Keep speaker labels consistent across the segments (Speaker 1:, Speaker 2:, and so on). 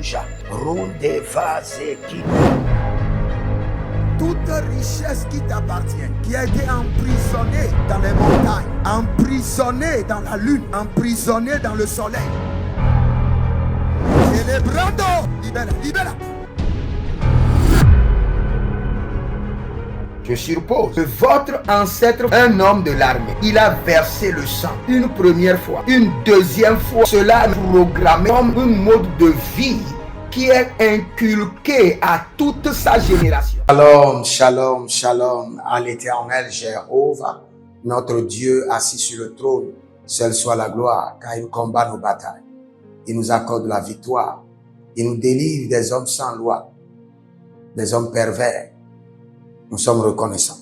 Speaker 1: Rouja, Ronde Vazeki.
Speaker 2: Toute richesse qui t'appartient, qui a été emprisonnée dans les montagnes, emprisonnée dans la lune, emprisonnée dans le soleil. Célébrando, libera, libera.
Speaker 1: Je suppose que votre ancêtre, un homme de l'armée, il a versé le sang une première fois, une deuxième fois. Cela est programmé comme un mode de vie qui est inculqué à toute sa génération. Shalom, shalom, shalom à l'Éternel Jéhovah, notre Dieu assis sur le trône. Seul soit la gloire, car il combat nos batailles. Il nous accorde la victoire. Il nous délivre des hommes sans loi, des hommes pervers. Nous sommes reconnaissants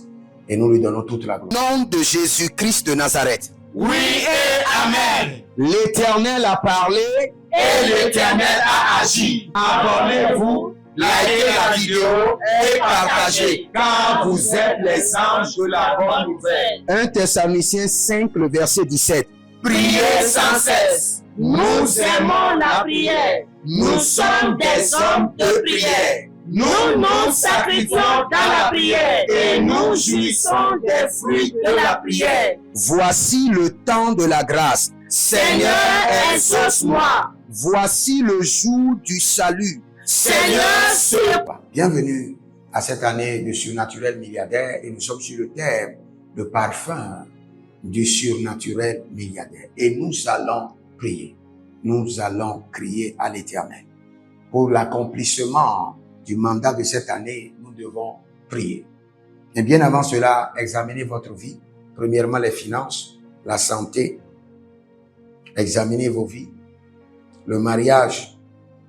Speaker 1: et nous lui donnons toute la gloire. Au nom de Jésus-Christ de Nazareth.
Speaker 3: Oui et Amen.
Speaker 1: L'Éternel a parlé
Speaker 3: et l'Éternel a agi. Abonnez-vous, likez la vidéo et partagez, car vous êtes les anges de la bonne nouvelle.
Speaker 1: 1 Thessaloniciens 5, le verset 17.
Speaker 3: Priez sans cesse. Nous aimons la prière. Nous sommes des hommes de prière. Nous nous sacrifions dans la prière et nous jouissons des fruits de la prière.
Speaker 1: Voici le temps de la grâce.
Speaker 3: Seigneur, exauce-moi.
Speaker 1: Voici le jour du salut.
Speaker 3: Seigneur, sur...
Speaker 1: Bienvenue à cette année de surnaturel milliardaire et nous sommes sur le thème de parfum du surnaturel milliardaire. Et nous allons prier. Nous allons crier à l'Éternel. Pour l'accomplissement du mandat de cette année, nous devons prier. Et bien avant cela, examinez votre vie. Premièrement, les finances, la santé. Examinez vos vies. Le mariage,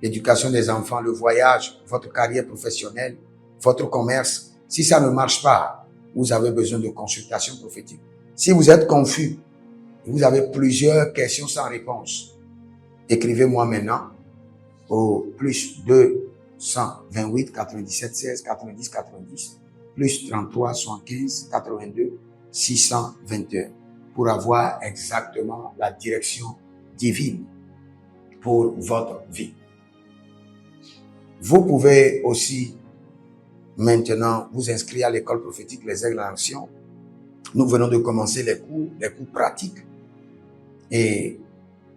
Speaker 1: l'éducation des enfants, le voyage, votre carrière professionnelle, votre commerce. Si ça ne marche pas, vous avez besoin de consultation prophétique. Si vous êtes confus, vous avez plusieurs questions sans réponse, écrivez-moi maintenant au plus 228 97 16 90 90 plus 33 75 82 621 pour avoir exactement la direction divine pour votre vie. Vous pouvez aussi maintenant vous inscrire à l'école prophétique Les Aigles en Action. Nous venons de commencer les cours pratiques et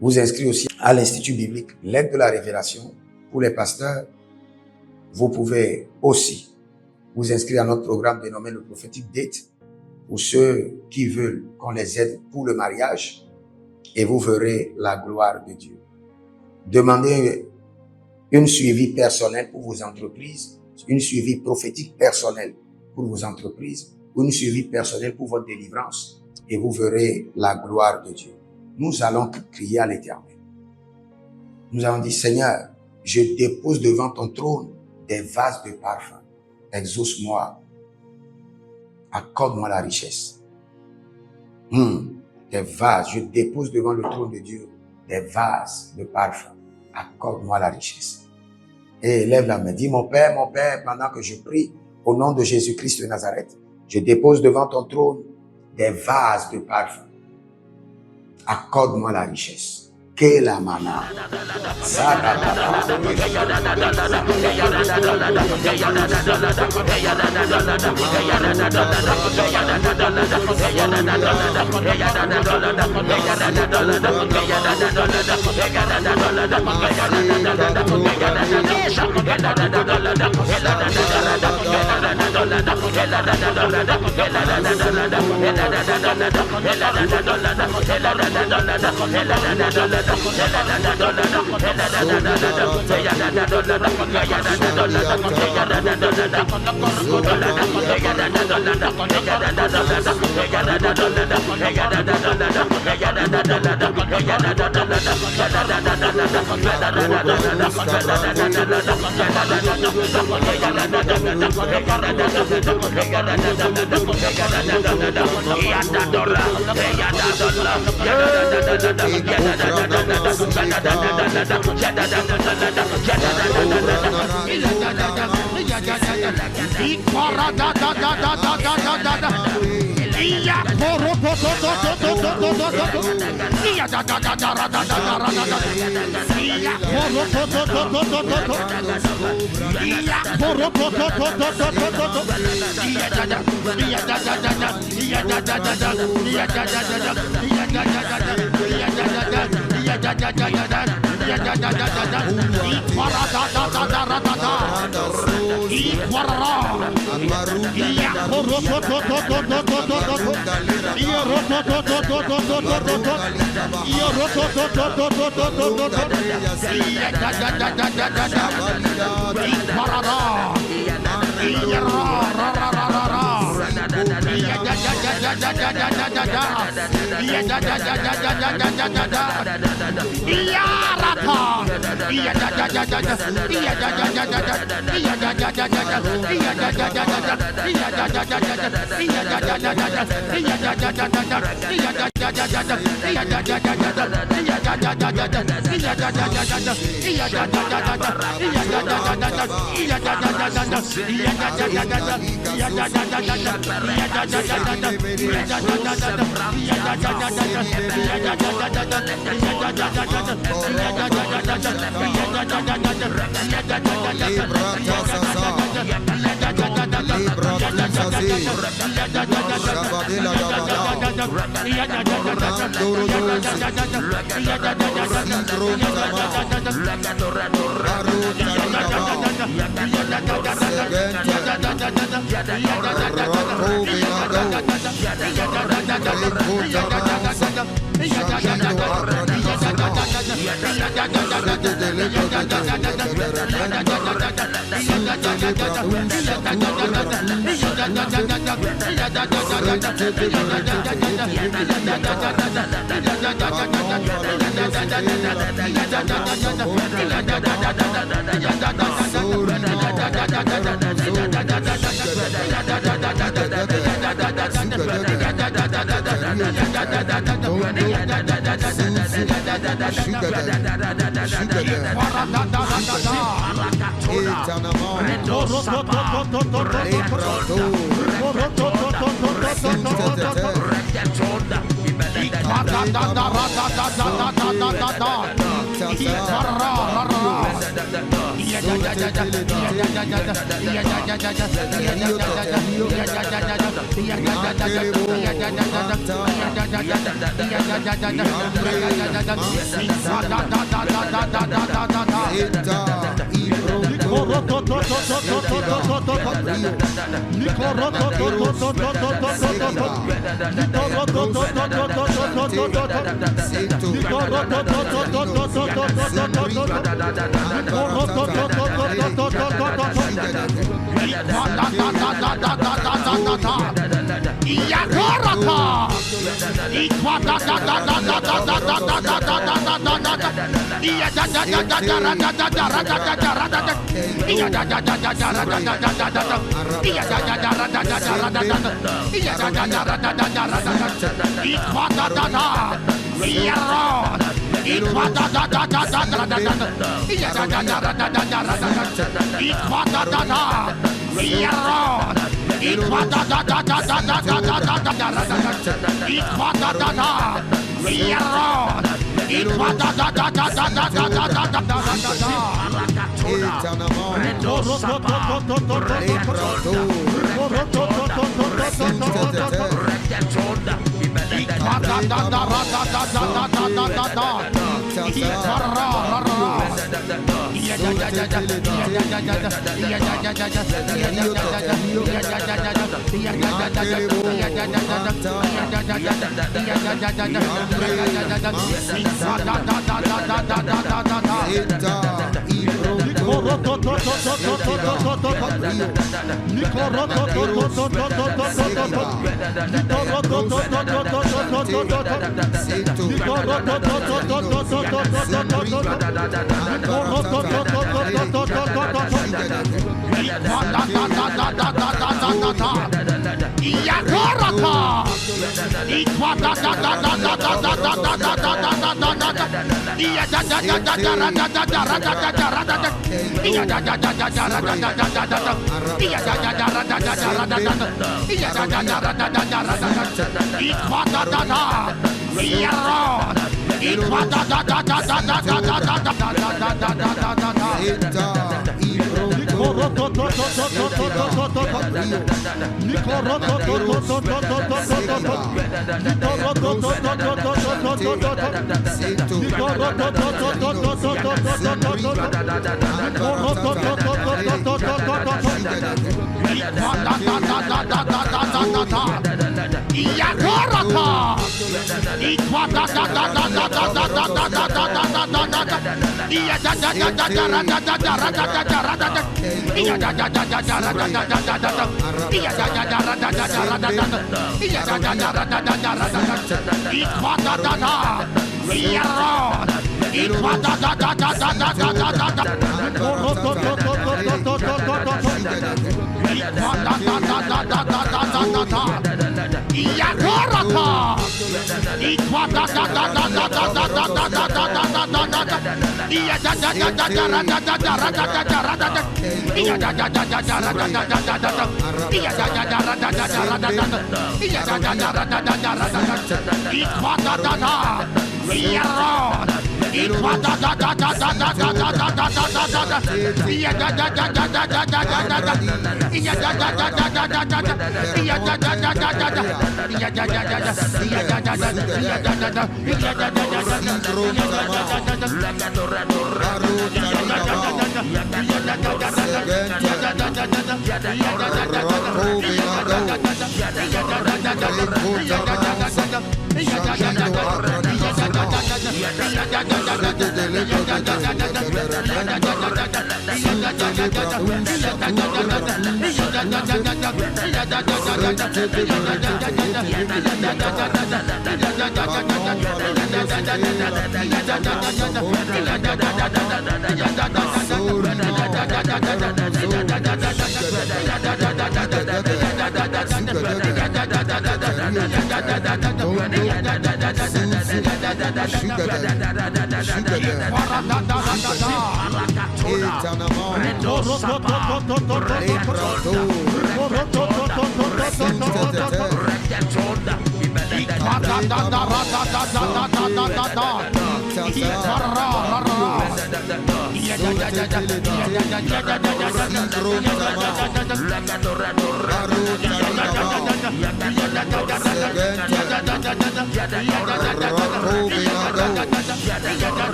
Speaker 1: vous inscrire aussi à l'Institut biblique L'aide de la révélation pour les pasteurs. Vous pouvez aussi vous inscrire à notre programme dénommé le prophétique Date pour ceux qui veulent qu'on les aide pour le mariage et vous verrez la gloire de Dieu. Demandez une suivi personnel pour vos entreprises, une suivi prophétique personnel pour vos entreprises, une suivi personnel pour votre délivrance et vous verrez la gloire de Dieu. Nous allons crier à l'Éternel. Nous allons dire, Seigneur, je dépose devant ton trône des vases de parfum. Exauce-moi. Accorde-moi la richesse. Des vases, je dépose devant le trône de Dieu des vases de parfum. Accorde-moi la richesse. Et lève la main. Dis, mon Père, pendant que je prie, au nom de Jésus-Christ de Nazareth, je dépose devant ton trône des vases de parfum. Accorde-moi la richesse. Que la mana.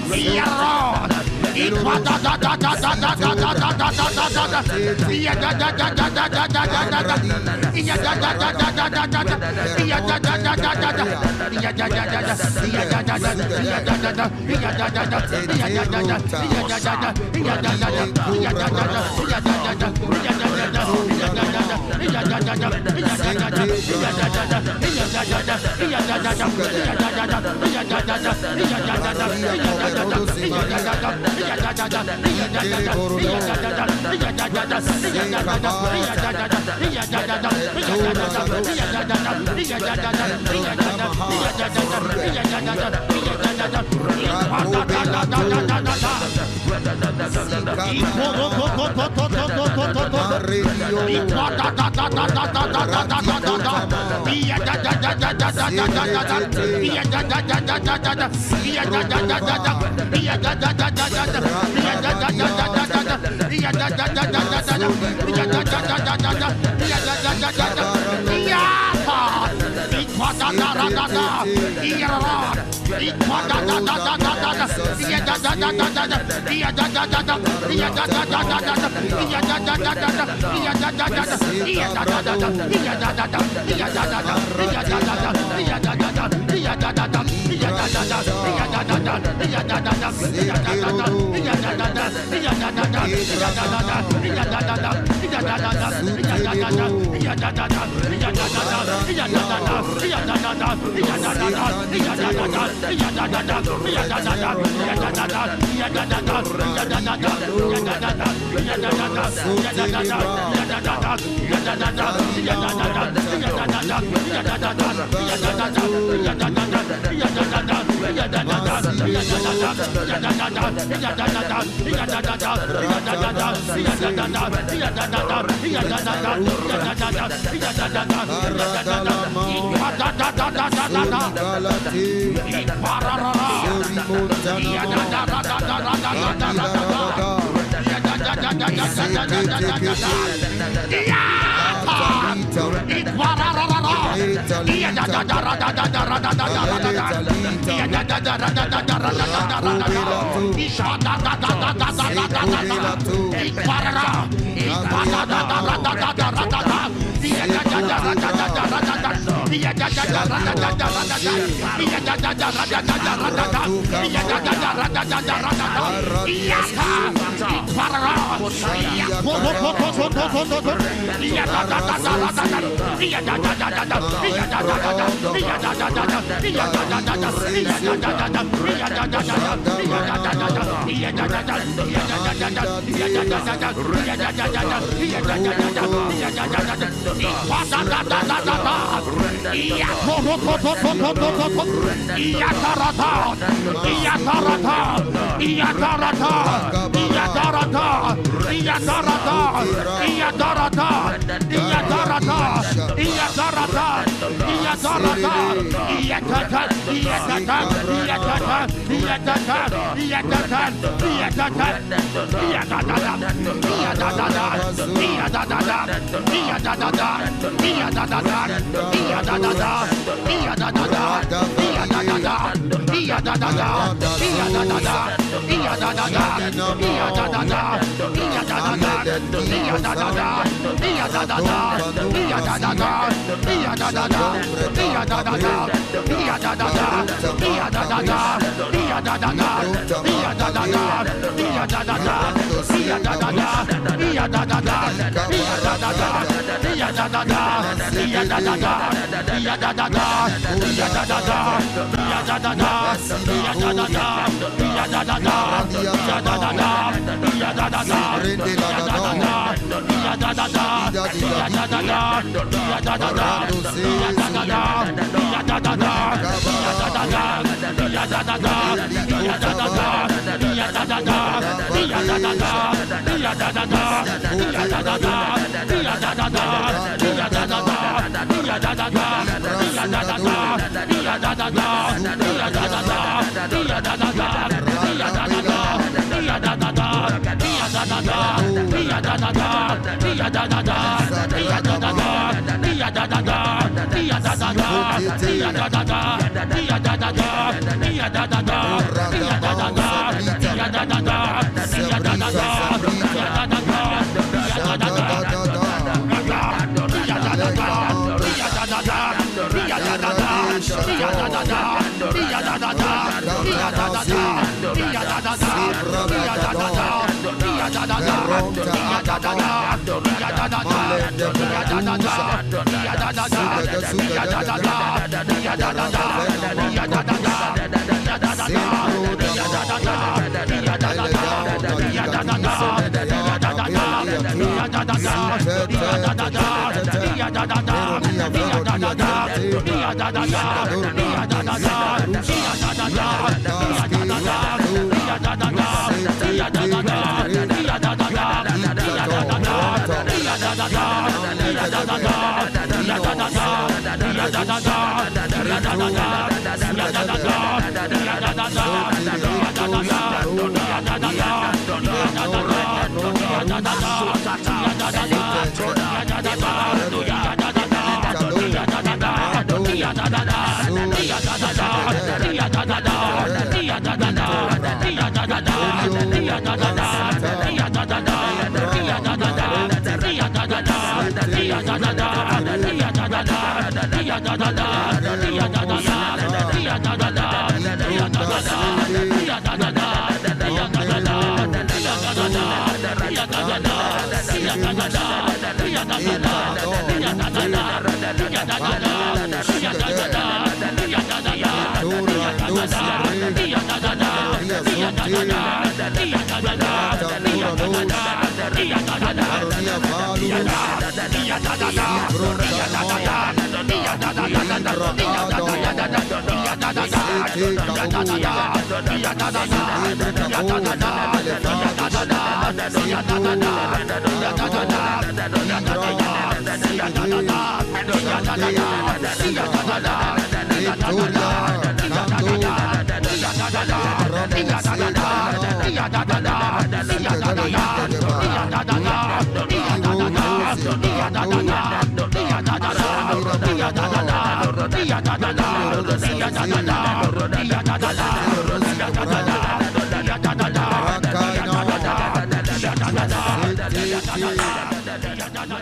Speaker 2: Dia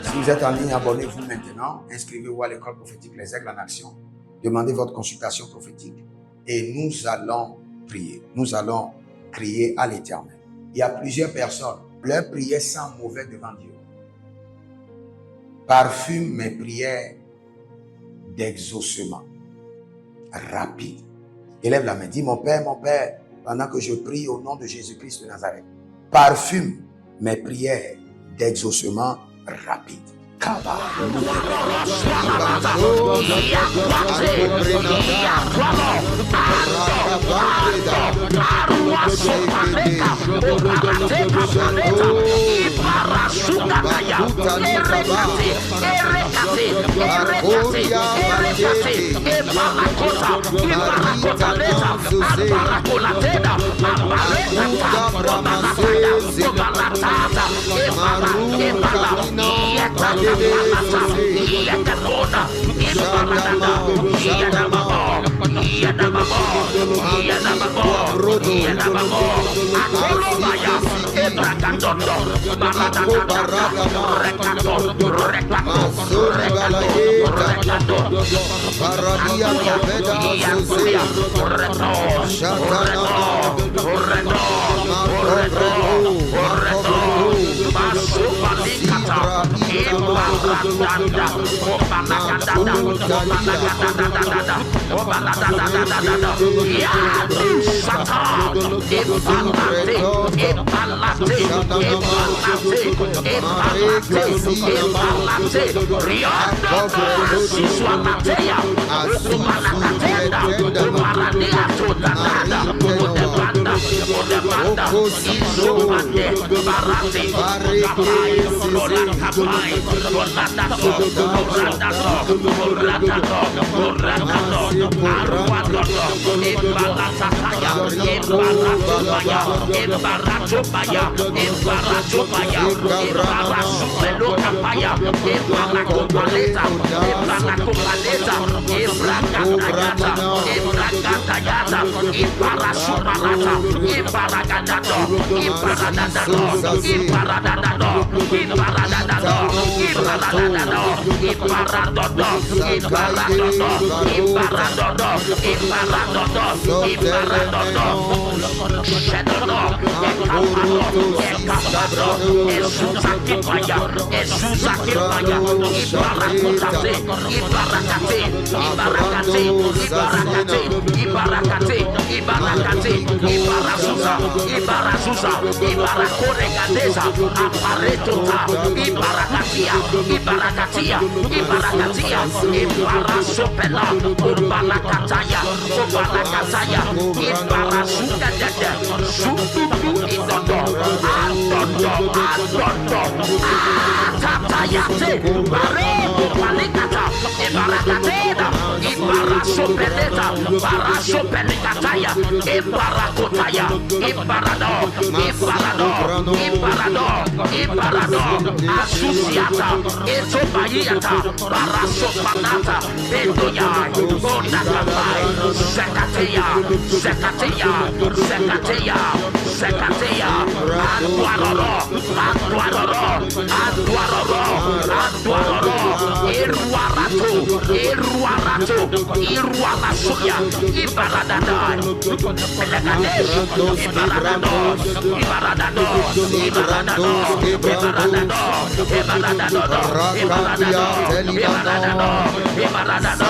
Speaker 1: Si vous êtes en ligne, abonnez-vous maintenant. Inscrivez-vous à l'école prophétique Les Aigles en Action. Demandez votre consultation prophétique et nous allons prier. Nous allons crier à l'Éternel. Il y a plusieurs personnes. Leur prière sent mauvais devant Dieu. Parfume mes prières d'exaucement rapide. Élève la main. Dis, mon Père, pendant que je prie au nom de Jésus-Christ de Nazareth, parfume mes prières d'exaucement rapide.
Speaker 3: Ibaradado, Ibaradado, Ibaradado, Ibaradado, Ibaradado, Ibaradado, Ibaradado, Ibaradado, Ibaradado, Shedodo, Ekapado, Ezuzakipaya, Ezuzakipaya, Ibarakate, Ibarakate, Ibarakate, Ibarakate, Ibarakate, Ibarakate, Ibarazuza, Ibarazuza, Ibarakoregadeza, Aparetota, Ibarakatia, Ibarakatia, Ibarakatia, Ibarasopela, Ubarakataya, Ubarakataya, Ibarasuka Dada, Sututu Idodo, Adodo, Adodo, Atatayate, Barebo Palikata, Ibarakateda, Ibarasopeleta, Barasopelekataya, Ibarakotaya, Ibarado, Ibarado, Ibarado, Ibarado, Asusiata, Etobayata, Barasopanata, Edoya, Bonatapai, Zekatea, Zekatea, Zekatea, Zekatea, Aduaroro, Aduaroro, Aduaroro, Aduaroro, Iruarato, Iruarato, Iruarasuya, Ibaradada, Pelagadesh, Ibaradado, Ibaradado, Ibaradado, Ibaradado, Ibaradado, Ibaradado, Ibaradado, Ibaradado, Ibaradado,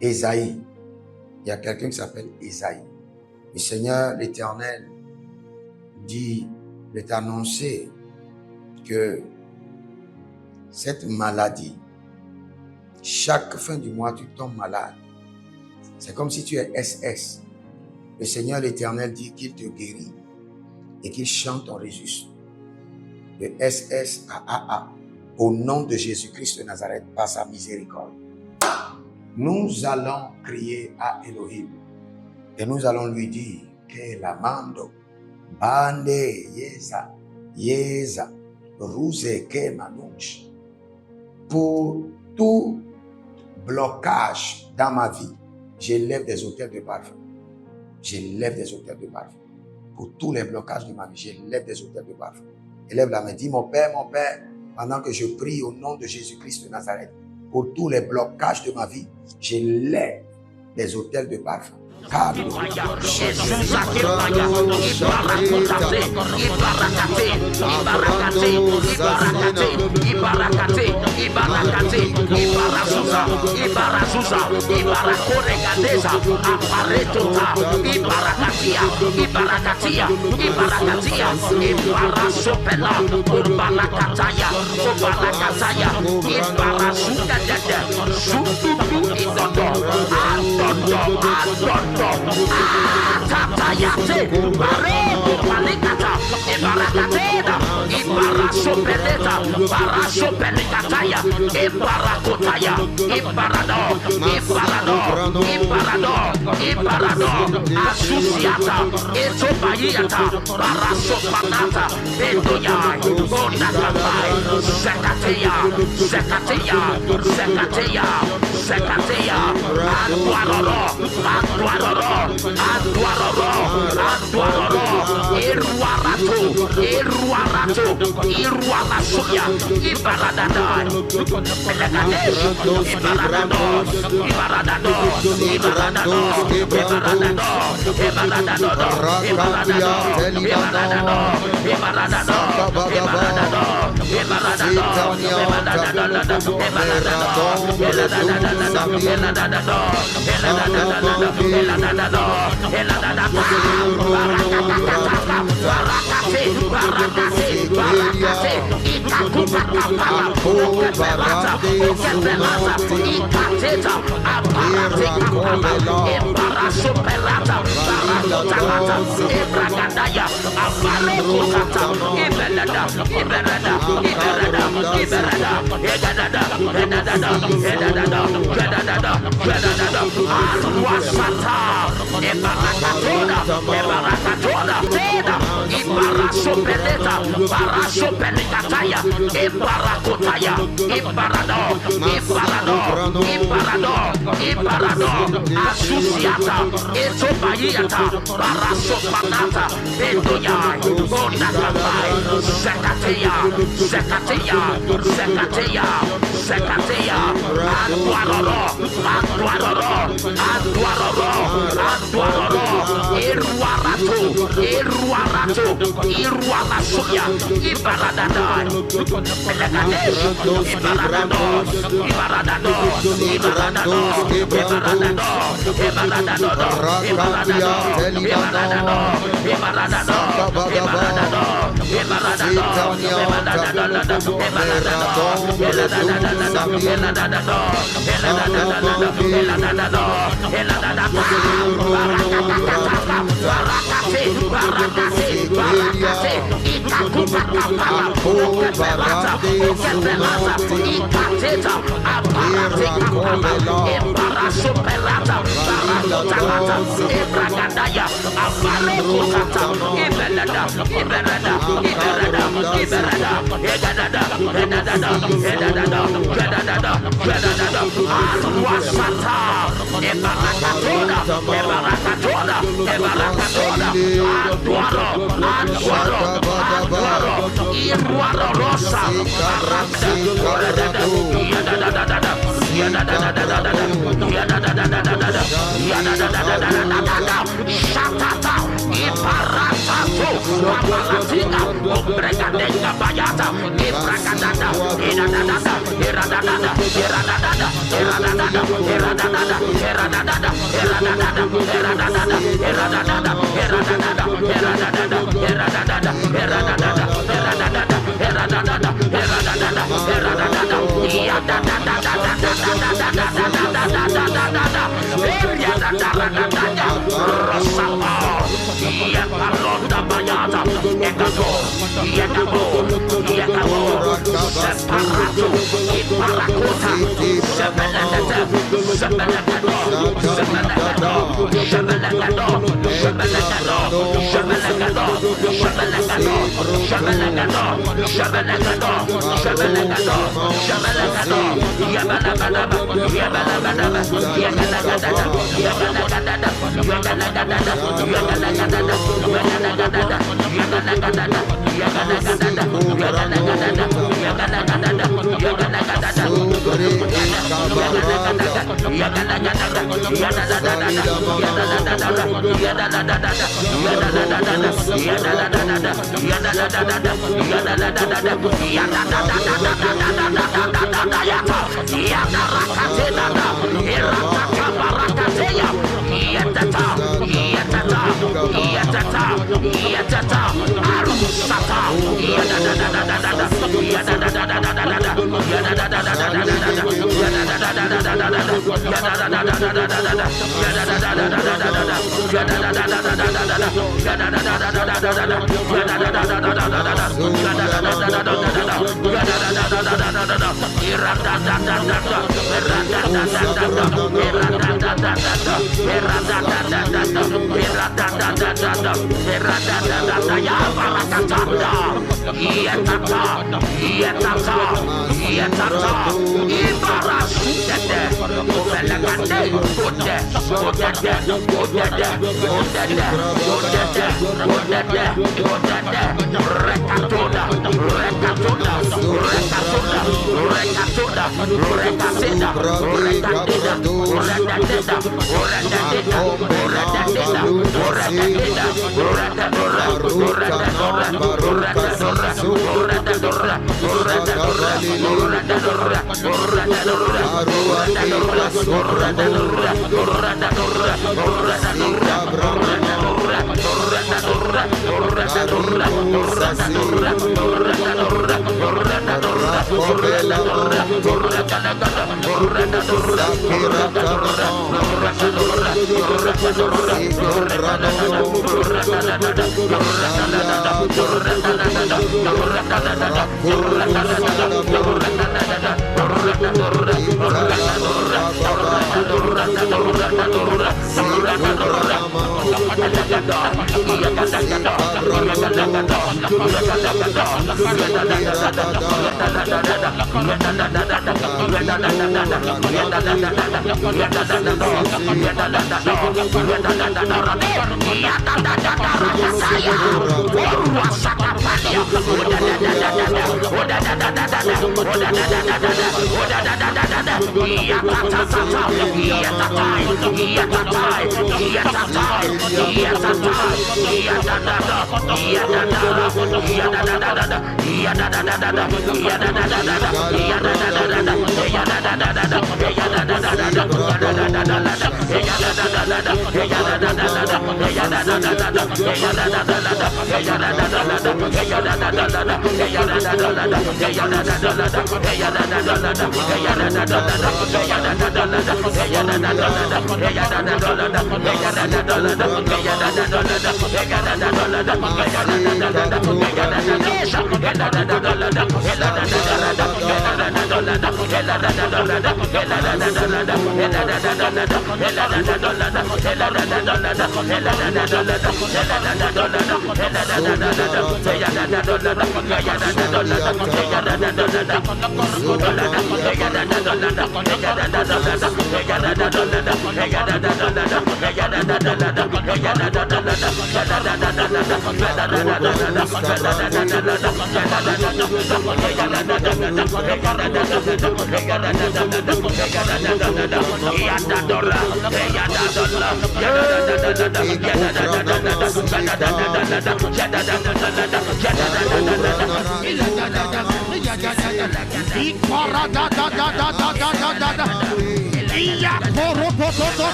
Speaker 1: Ésaïe. Il y a quelqu'un qui s'appelle Ésaïe. Le Seigneur l'Éternel dit de t'annoncer que cette maladie, chaque fin du mois, tu tombes malade. C'est comme si tu es SS. Le Seigneur l'Éternel dit qu'il te guérit et qu'il chante ton registre. De SS à AA. Au nom de Jésus-Christ de Nazareth, par sa miséricorde. Nous allons crier à Elohim et nous allons lui dire que la mando, bande, yeza, yeza, ruse, que manouche. Pour tout blocage dans ma vie, j'élève des autels de parfum. J'élève des autels de parfum. Pour tous les blocages de ma vie, j'élève des autels de parfum. Élève la main, dis mon Père, pendant que je prie au nom de Jésus-Christ de Nazareth, pour tous les blocages de ma vie, j'élève des autels de parfum.
Speaker 3: Tatayate, Barreto, Palicata, Ibarakatena, Parasopeleta, Parasopelekataya, Eparakotaya, Eparador, Eparador, Eparador, Eparador, Asusiata, Etobayata, Parasopanata, Etoya, Bonatapai, Zekatea, Zekatea, Zekatea, Zekatea, Antuaroro, Antuaroro, Antuaroro, Antuaroro, Eruarato, Eruarato, Eruarasuya, Ibaradadai, Pelagadesh, Ibaradador, Ibaradador, Ibaradador, Ibaradador, Ibaradador, Ibaradador, Ibaradador,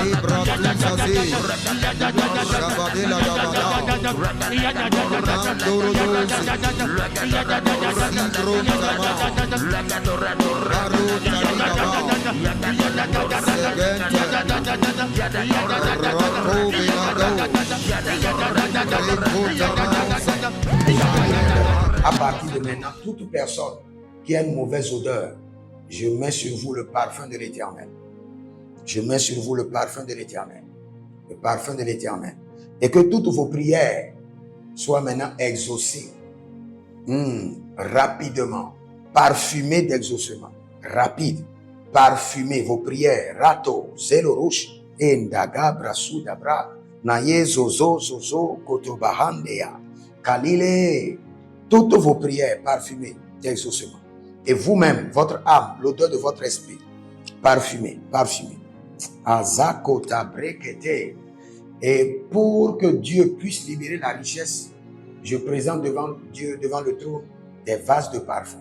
Speaker 2: Libra
Speaker 1: À partir de maintenant, toute personne qui a une mauvaise odeur, je mets sur vous le parfum de l'Éternel. Je mets sur vous le parfum de l'Éternel. Le parfum de l'Éternel. Et que toutes vos prières soient maintenant exaucées. Rapidement. Parfumées d'exaucement. Rapide. Parfumez vos prières. Rato, Zelorosh, Endaga, Brasudabra, Naye, Zozo, Zozo, Kotobahandea, Kalile. Toutes vos prières parfumées d'exaucement. Et vous-même, votre âme, l'odeur de votre esprit, parfumée, parfumée. Azakota brekete. Et pour que Dieu puisse libérer la richesse, je présente devant Dieu, devant le trône, des vases de parfum.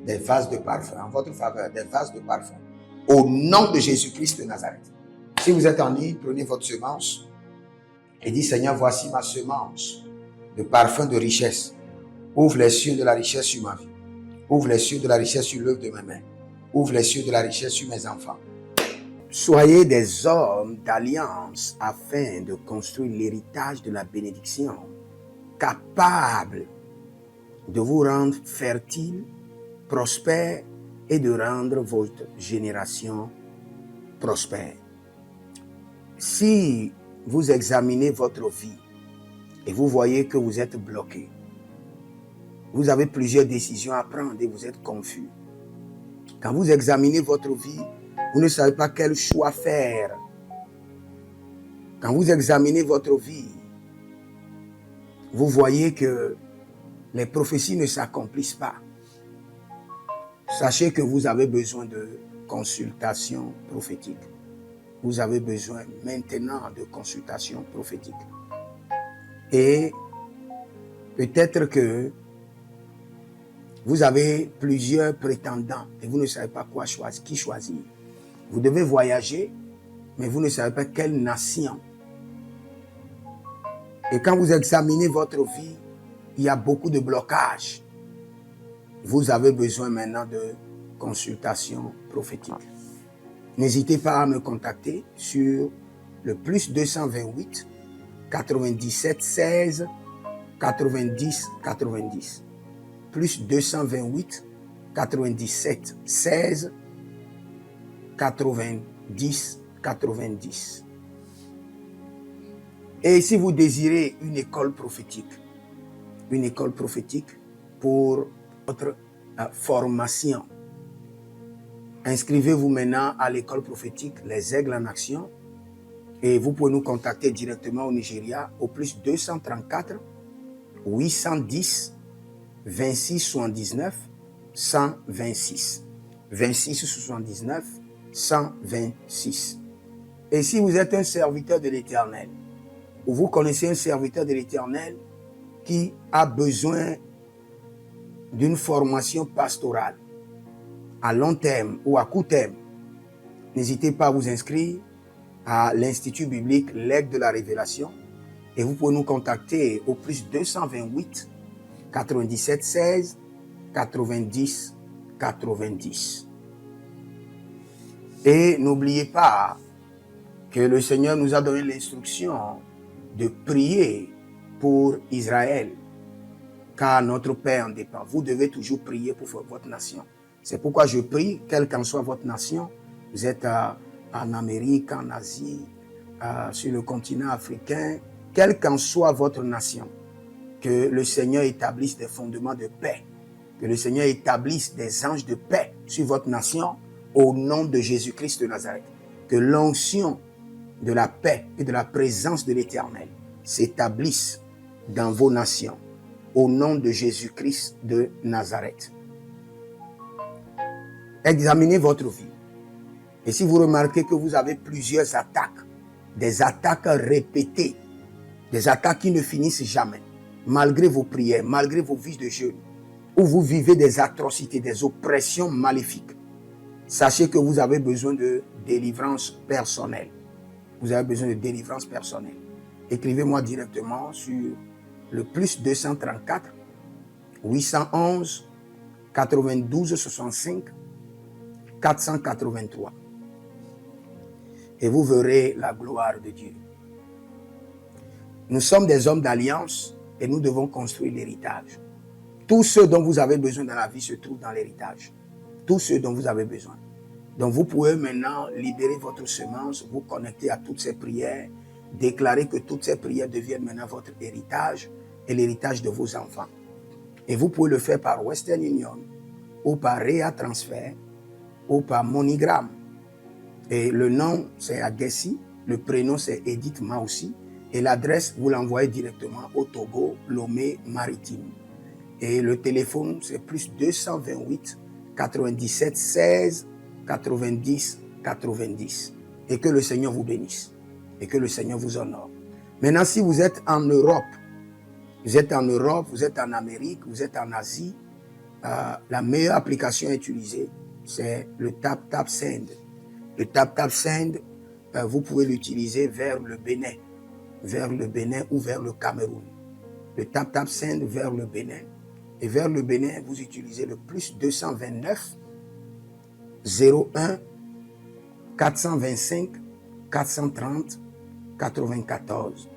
Speaker 1: Des vases de parfum en votre faveur, des vases de parfum. Au nom de Jésus-Christ de Nazareth. Si vous êtes en ligne, prenez votre semence et dites, Seigneur, voici ma semence de parfum de richesse. Ouvre les cieux de la richesse sur ma vie. Ouvre les cieux de la richesse sur l'œuvre de mes mains. Ouvre les cieux de la richesse sur mes enfants. Soyez des hommes d'alliance afin de construire l'héritage de la bénédiction, capables de vous rendre fertile, prospère et de rendre votre génération prospère. Si vous examinez votre vie et vous voyez que vous êtes bloqué, vous avez plusieurs décisions à prendre et vous êtes confus. Quand vous examinez votre vie, vous ne savez pas quel choix faire. Quand vous examinez votre vie, vous voyez que les prophéties ne s'accomplissent pas. Sachez que vous avez besoin de consultation prophétique. Vous avez besoin maintenant de consultation prophétique. Et peut-être que vous avez plusieurs prétendants et vous ne savez pas quoi choisir, qui choisir. Vous devez voyager, mais vous ne savez pas quelle nation. Et quand vous examinez votre vie, il y a beaucoup de blocages. Vous avez besoin maintenant de consultation prophétique. N'hésitez pas à me contacter sur le plus 228 97 16 90 90. Plus 228 97 16 90 90. Et si vous désirez une école prophétique pour votre formation, inscrivez-vous maintenant à l'école prophétique Les Aigles en Action et vous pouvez nous contacter directement au Nigeria au plus 234 810 26 79 126. 26 79 126. Et si vous êtes un serviteur de l'Éternel, ou vous connaissez un serviteur de l'Éternel qui a besoin d'une formation pastorale à long terme ou à court terme, n'hésitez pas à vous inscrire à l'Institut biblique L'Aigle de la Révélation et vous pouvez nous contacter au plus 228 97 16 90 90. Et n'oubliez pas que le Seigneur nous a donné l'instruction de prier pour Israël, car notre paix en dépend. Vous devez toujours prier pour votre nation. C'est pourquoi je prie, quelle qu'en soit votre nation, vous êtes en Amérique, en Asie, sur le continent africain, quelle qu'en soit votre nation, que le Seigneur établisse des fondements de paix, que le Seigneur établisse des anges de paix sur votre nation, au nom de Jésus-Christ de Nazareth. Que l'onction de la paix et de la présence de l'Éternel s'établisse dans vos nations, au nom de Jésus-Christ de Nazareth. Examinez votre vie. Et si vous remarquez que vous avez plusieurs attaques, des attaques répétées, des attaques qui ne finissent jamais, malgré vos prières, malgré vos vies de jeûne, où vous vivez des atrocités, des oppressions maléfiques, sachez que vous avez besoin de délivrance personnelle. vous avez besoin de délivrance personnelle, écrivez-moi directement sur le plus 234 811 92 65 483. Et vous verrez la gloire de Dieu. Nous sommes des hommes d'alliance et nous devons construire l'héritage. Tout ce dont vous avez besoin dans la vie se trouve dans l'héritage. Tout ce dont vous avez besoin. Donc vous pouvez maintenant libérer votre semence, vous connecter à toutes ces prières, déclarer que toutes ces prières deviennent maintenant votre héritage et l'héritage de vos enfants. Et vous pouvez le faire par Western Union ou par Rea Transfer ou par MoneyGram. Et le nom c'est Agessi, le prénom c'est Edith Maussi et l'adresse vous l'envoyez directement au Togo, Lomé Maritime. Et le téléphone c'est plus 228 97 16 90 90. Et que le Seigneur vous bénisse. Et que le Seigneur vous honore. Maintenant, si vous êtes en Europe, vous êtes en Amérique, vous êtes en Asie, la meilleure application à utiliser, c'est le TapTapSend. Le TapTapSend, vous pouvez l'utiliser vers le Bénin ou vers le Cameroun. Le TapTapSend vers le Bénin. Et vers le Bénin, vous utilisez le plus 229 01 425 430 94.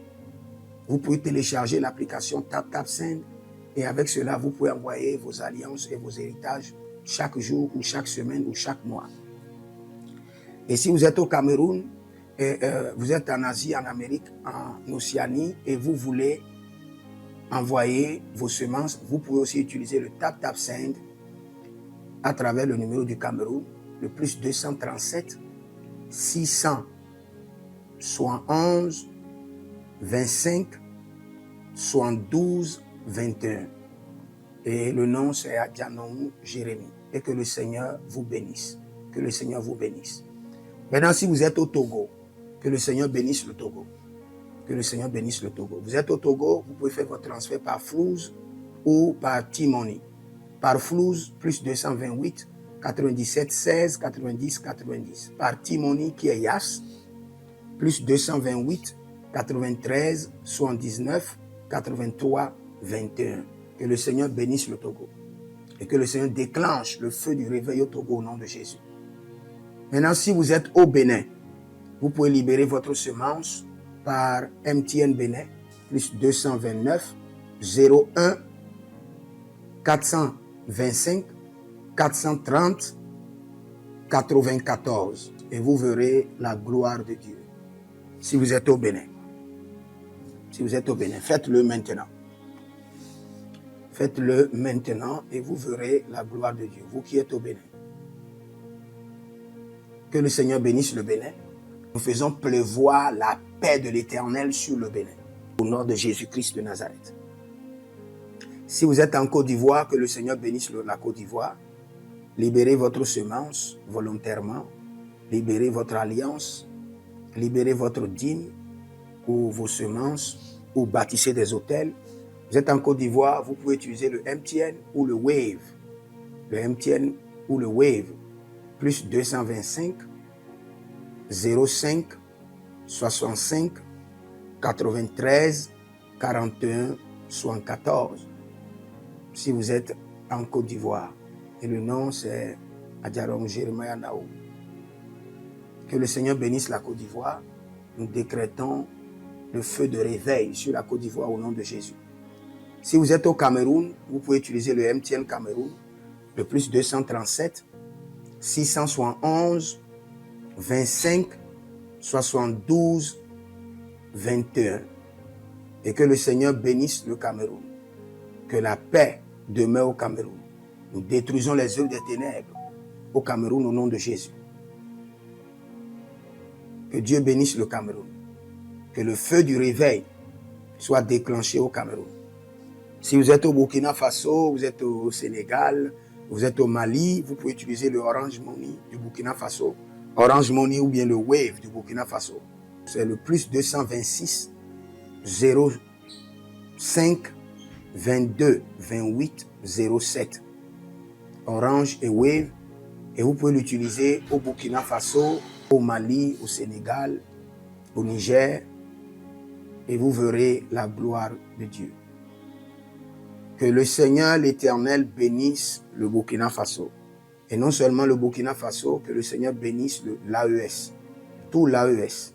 Speaker 1: Vous pouvez télécharger l'application TapTapSend et avec cela, vous pouvez envoyer vos alliances et vos héritages chaque jour ou chaque semaine ou chaque mois. Et si vous êtes au Cameroun, vous êtes en Asie, en Amérique, en Océanie et vous voulez envoyer vos semences, vous pouvez aussi utiliser le TapTapSend à travers le numéro du Cameroun, le plus 237 671 25 72 21. Et le nom c'est Adjanou Jérémie. Et que le Seigneur vous bénisse. Que le Seigneur vous bénisse. Maintenant, si vous êtes au Togo, que le Seigneur bénisse le Togo. Que le Seigneur bénisse le Togo. Vous êtes au Togo, vous pouvez faire votre transfert par Flouz ou par T-Money. Par Flouz, plus 228 97 16 90 90. Par T-Money qui est Yas, plus 228 93 79 83 21. Que le Seigneur bénisse le Togo. Et que le Seigneur déclenche le feu du réveil au Togo au nom de Jésus. Maintenant, si vous êtes au Bénin, vous pouvez libérer votre semence par MTN Bénin, plus 229 01 425 430 94. Et vous verrez la gloire de Dieu. Si vous êtes au Bénin. Si vous êtes au Bénin, faites-le maintenant. Faites-le maintenant et vous verrez la gloire de Dieu. Vous qui êtes au Bénin. Que le Seigneur bénisse le Bénin. Nous faisons pleuvoir la paix de l'Éternel sur le Bénin. Au nom de Jésus-Christ de Nazareth. Si vous êtes en Côte d'Ivoire, que le Seigneur bénisse la Côte d'Ivoire. Libérez votre semence volontairement. Libérez votre alliance. Libérez votre dîme ou vos semences ou bâtissez des hôtels. Vous êtes en Côte d'Ivoire, vous pouvez utiliser le MTN ou le Wave. Le MTN ou le Wave. Plus 225 05 65 93 41 74. Si vous êtes en Côte d'Ivoire. Et le nom c'est Adjarom Jeremiah Naou. Que le Seigneur bénisse la Côte d'Ivoire. Nous décrétons le feu de réveil sur la Côte d'Ivoire au nom de Jésus. Si vous êtes au Cameroun, vous pouvez utiliser le MTN Cameroun, le plus 237 671 25 72 21. Et que le Seigneur bénisse le Cameroun. Que la paix demeure au Cameroun. Nous détruisons les œuvres des ténèbres au Cameroun au nom de Jésus. Que Dieu bénisse le Cameroun. Que le feu du réveil soit déclenché au Cameroun. Si vous êtes au Burkina Faso, vous êtes au Sénégal, vous êtes au Mali, vous pouvez utiliser le Orange Money du Burkina Faso. Orange Money ou bien le Wave du Burkina Faso. C'est le plus 226 05 22 28 07. Orange et Wave. Et vous pouvez l'utiliser au Burkina Faso, au Mali, au Sénégal, au Niger et vous verrez la gloire de Dieu. Que le Seigneur l'Éternel bénisse le Burkina Faso. Et non seulement le Burkina Faso, que le Seigneur bénisse l'AES, tout l'AES.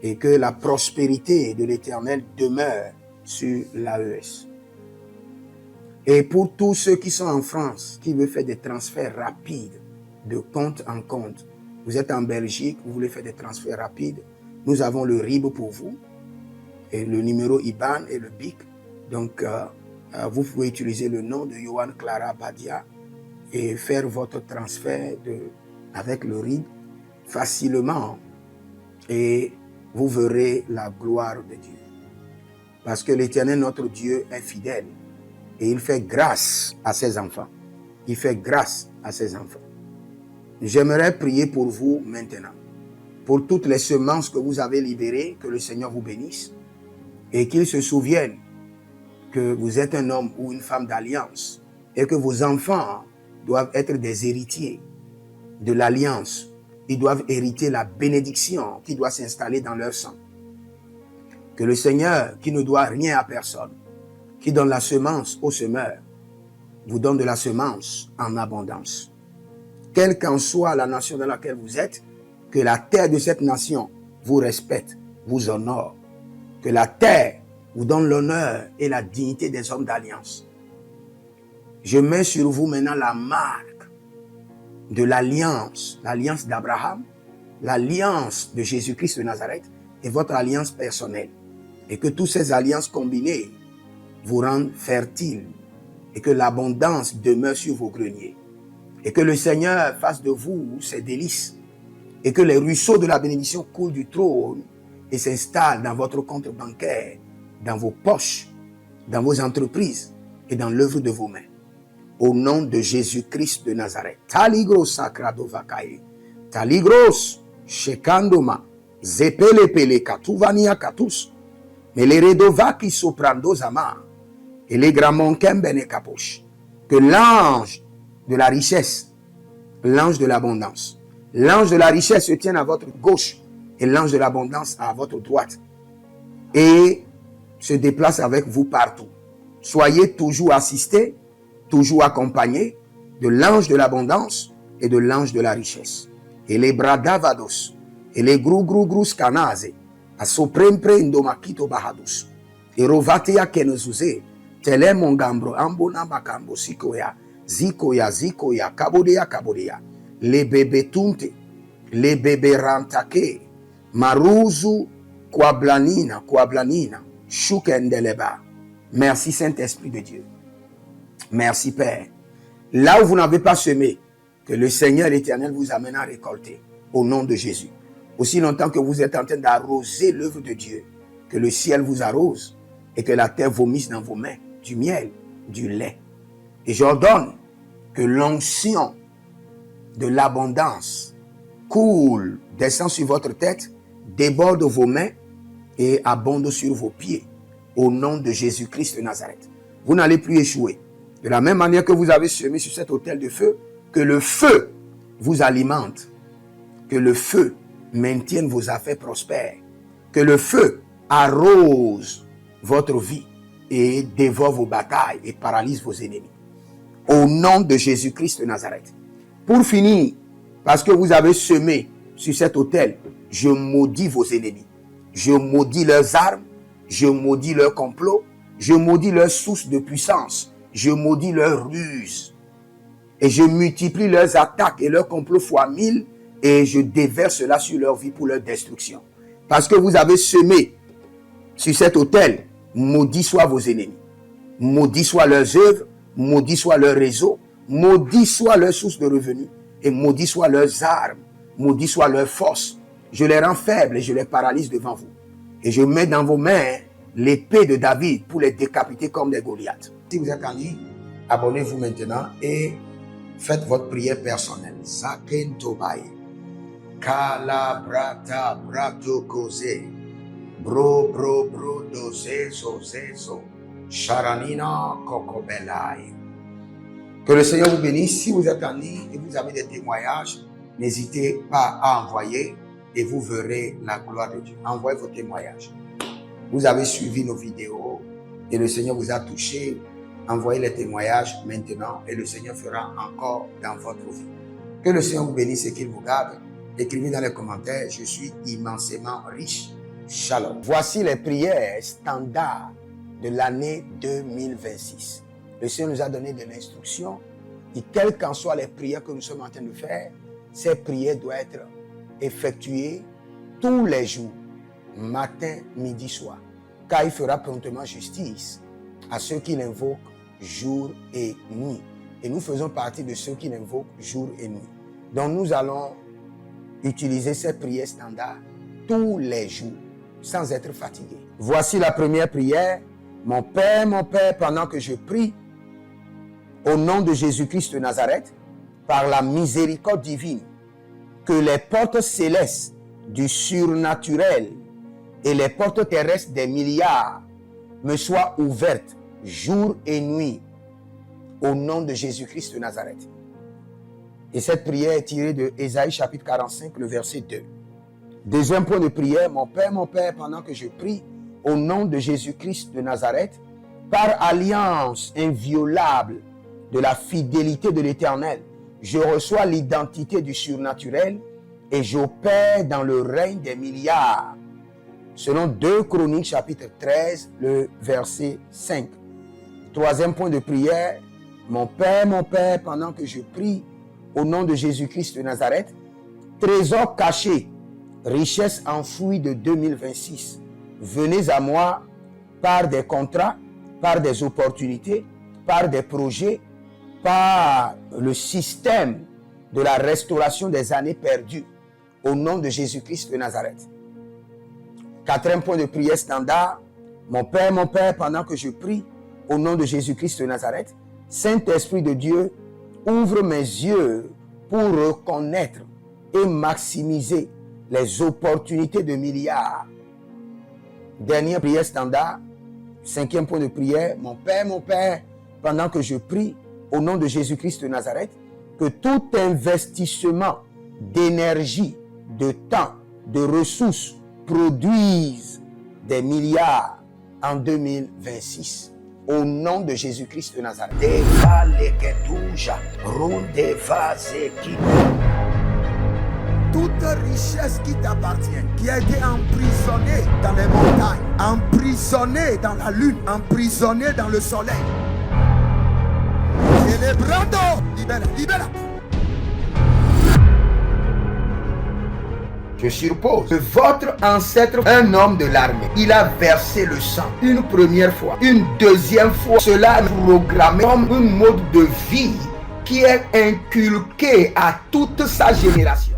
Speaker 1: Et que la prospérité de l'Éternel demeure sur l'AES. Et pour tous ceux qui sont en France, qui veulent faire des transferts rapides de compte en compte, vous êtes en Belgique, vous voulez faire des transferts rapides, nous avons le RIB pour vous, et le numéro IBAN et le BIC. Donc, vous pouvez utiliser le nom de Yohan Clara Badia et faire votre transfert avec le RIB facilement. Et vous verrez la gloire de Dieu. Parce que l'Éternel, notre Dieu, est fidèle. Et il fait grâce à ses enfants. Il fait grâce à ses enfants. J'aimerais prier pour vous maintenant. Pour toutes les semences que vous avez libérées, que le Seigneur vous bénisse. Et qu'il se souvienne que vous êtes un homme ou une femme d'alliance. Et que vos enfants doivent être des héritiers de l'alliance. Ils doivent hériter la bénédiction qui doit s'installer dans leur sang. Que le Seigneur, qui ne doit rien à personne, qui donne la semence au semeur, vous donne de la semence en abondance. Quelle qu'en soit la nation dans laquelle vous êtes, que la terre de cette nation vous respecte, vous honore. Que la terre vous donne l'honneur et la dignité des hommes d'alliance. Je mets sur vous maintenant la marque de l'alliance d'Abraham, l'alliance de Jésus-Christ de Nazareth et votre alliance personnelle. Et que toutes ces alliances combinées vous rendent fertiles et que l'abondance demeure sur vos greniers. Et que le Seigneur fasse de vous ses délices et que les ruisseaux de la bénédiction coulent du trône et s'installent dans votre compte bancaire, dans vos poches, dans vos entreprises et dans l'œuvre de vos mains. Au nom de Jésus-Christ de Nazareth. Taligros sacrado vakae. Taligros shekandoma. Zepelepele katuvania katus. Meleredovaki soprando zama. Et les gramons kembene kaposh. Que l'ange de la richesse, l'ange de l'abondance, l'ange de la richesse se tienne à votre gauche et l'ange de l'abondance à votre droite. Et se déplace avec vous partout. Soyez toujours assistés, toujours accompagné de l'ange de l'abondance et de l'ange de la richesse. Et les bradavados, et les grou scanaze, a soprempre indomakito bahadus, et rovatea kenezuze, tele mongambro ambona makambo sikoya, zikoya, kabodea, les bébés tunte, les bébés rantake, maruzu, kwablanina, shukendeleba. Merci Saint-Esprit de Dieu. Merci Père. Là où vous n'avez pas semé, que le Seigneur l'Éternel vous amène à récolter. Au nom de Jésus. Aussi longtemps que vous êtes en train d'arroser l'œuvre de Dieu, que le ciel vous arrose et que la terre vomisse dans vos mains du miel, du lait. Et j'ordonne que l'onction de l'abondance coule, descend sur votre tête, déborde vos mains et abonde sur vos pieds. Au nom de Jésus-Christ de Nazareth. Vous n'allez plus échouer. De la même manière que vous avez semé sur cet autel de feu, que le feu vous alimente, que le feu maintienne vos affaires prospères, que le feu arrose votre vie et dévore vos batailles et paralyse vos ennemis. Au nom de Jésus-Christ de Nazareth. Pour finir, parce que vous avez semé sur cet autel, je maudis vos ennemis. Je maudis leurs armes, je maudis leurs complots, je maudis leurs sources de puissance, je maudis leurs ruses. Et je multiplie leurs attaques et leurs complots fois 1000 et je déverse cela sur leur vie pour leur destruction. Parce que vous avez semé sur cet autel, maudit soient vos ennemis, maudit soient leurs œuvres, maudit soit leur réseau, maudit soit leur source de revenus et maudit soient leurs armes, maudit soit leur force. Je les rends faibles et je les paralyse devant vous. Et je mets dans vos mains l'épée de David pour les décapiter comme des Goliaths. Si vous êtes en ligne, abonnez-vous maintenant et faites votre prière personnelle. Zakentobaye. Kalabrata brato kose. Bro doze zo. Sharanina kokobelai. Que le Seigneur vous bénisse. Si vous êtes en ligne et vous avez des témoignages, n'hésitez pas à envoyer et vous verrez la gloire de Dieu. Envoyez vos témoignages. Vous avez suivi nos vidéos et le Seigneur vous a touché. Envoyez les témoignages maintenant et le Seigneur fera encore dans votre vie. Que le Seigneur vous bénisse et qu'il vous garde. Écrivez dans les commentaires, je suis immensément riche. Shalom. Voici les prières standards de l'année 2026. Le Seigneur nous a donné de l'instruction et quelles qu'en soient les prières que nous sommes en train de faire, ces prières doivent être effectuées tous les jours, matin, midi, soir. Car il fera promptement justice à ceux qui l'invoquent jour et nuit. Et nous faisons partie de ceux qui l'invoquent jour et nuit. Donc nous allons utiliser ces prières standards tous les jours, sans être fatigués. Voici la première prière. Mon Père, pendant que je prie, au nom de Jésus-Christ de Nazareth, par la miséricorde divine, que les portes célestes du surnaturel et les portes terrestres des milliards me soient ouvertes jour et nuit, au nom de Jésus-Christ de Nazareth. Et cette prière est tirée de Ésaïe chapitre 45, le verset 2. Deuxième point de prière, mon Père, pendant que je prie, au nom de Jésus-Christ de Nazareth, par alliance inviolable de la fidélité de l'Éternel, je reçois l'identité du surnaturel et j'opère dans le règne des milliards. Selon 2 Chroniques chapitre 13, le verset 5. Troisième point de prière, mon Père, pendant que je prie, au nom de Jésus-Christ de Nazareth, trésor caché, richesse enfouie de 2026, venez à moi par des contrats, par des opportunités, par des projets, par le système de la restauration des années perdues, au nom de Jésus-Christ de Nazareth. Quatrième point de prière standard, mon Père, pendant que je prie, au nom de Jésus-Christ de Nazareth, Saint-Esprit de Dieu, ouvre mes yeux pour reconnaître et maximiser les opportunités de milliards. Dernière prière standard, cinquième point de prière, mon Père, pendant que je prie, au nom de Jésus-Christ de Nazareth, que tout investissement d'énergie, de temps, de ressources produise des milliards en 2026. Au nom de Jésus-Christ de Nazareth.
Speaker 2: Toute richesse qui t'appartient, qui a été emprisonnée dans les montagnes, emprisonnée dans la lune, emprisonnée dans le soleil. Celebrando, libera.
Speaker 1: Je suppose que votre ancêtre, un homme de l'armée, il a versé le sang une première fois, une deuxième fois. Cela est programmé comme un mode de vie qui est inculqué à toute sa génération.